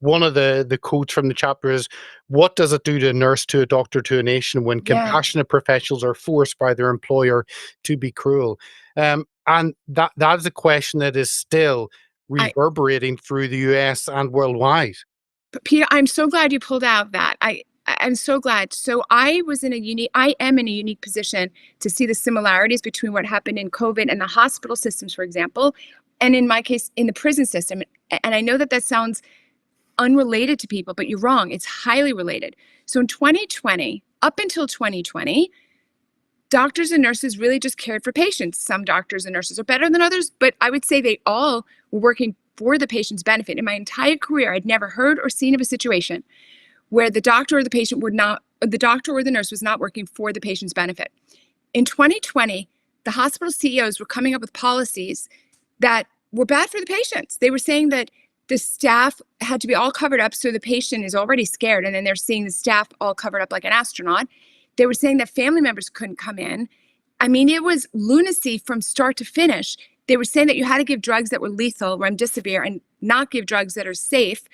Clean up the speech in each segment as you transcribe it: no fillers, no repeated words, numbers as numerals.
one of the quotes from the chapter is, "What does it do to a nurse, to a doctor, to a nation when Yeah. compassionate professionals are forced by their employer to be cruel?" And that is a question that is still I reverberating through the US and worldwide. Peter, I'm so glad you pulled out that. I'm so glad. So I am in a unique position to see the similarities between what happened in COVID and the hospital systems, for example, and in my case, in the prison system. And I know that that sounds unrelated to people, but you're wrong. It's highly related. So in 2020, up until 2020, doctors and nurses really just cared for patients. Some doctors and nurses are better than others, but I would say they all were working for the patient's benefit. In my entire career, I'd never heard or seen of a situation where the doctor or the doctor or the nurse was not working for the patient's benefit. In 2020, the hospital CEOs were coming up with policies that were bad for the patients. They were saying that the staff had to be all covered up, so the patient is already scared, and then they're seeing the staff all covered up like an astronaut. They were saying that family members couldn't come in. I mean, it was lunacy from start to finish. They were saying that you had to give drugs that were lethal, remdesivir, and not give drugs that are safe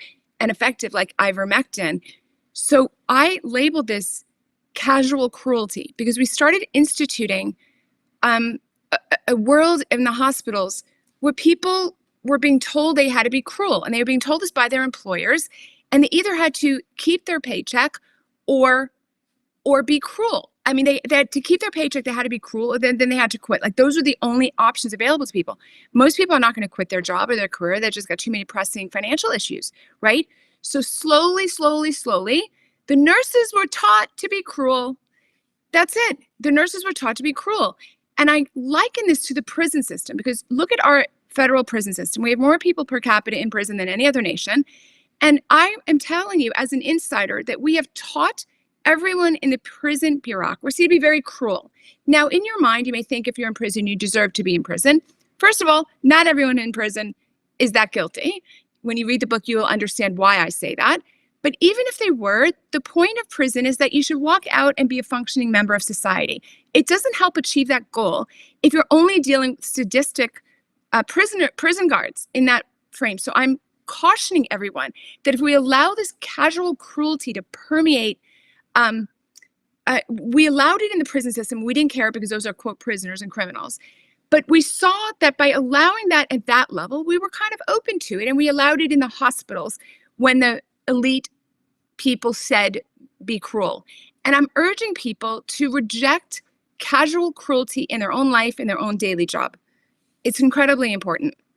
and effective, like ivermectin. So I labeled this casual cruelty because we started instituting um, a world in the hospitals where people were being told they had to be cruel, and they were being told this by their employers, and they either had to keep their paycheck or be cruel. I mean, they had to keep their paycheck, they had to be cruel, or then they had to quit. Like, those are the only options available to people. Most people are not going to quit their job or their career. They just got too many pressing financial issues, right? So slowly, slowly, slowly, the nurses were taught to be cruel. That's it. The nurses were taught to be cruel. And I liken this to the prison system because look at our federal prison system. We have more people per capita in prison than any other nation. And I am telling you, as an insider, that we have taught everyone in the prison bureaucracy to be very cruel. Now, in your mind, you may think if you're in prison, you deserve to be in prison. First of all, not everyone in prison is that guilty. When you read the book, you will understand why I say that. But even if they were, the point of prison is that you should walk out and be a functioning member of society. It doesn't help achieve that goal if you're only dealing with sadistic prison guards in that frame. So I'm cautioning everyone that if we allow this casual cruelty to permeate, we allowed it in the prison system. We didn't care because those are, quote, prisoners and criminals. But we saw that by allowing that at that level, we were kind of open to it. And we allowed it in the hospitals when the elite people said, be cruel. And I'm urging people to reject casual cruelty in their own life, in their own daily job. It's incredibly important.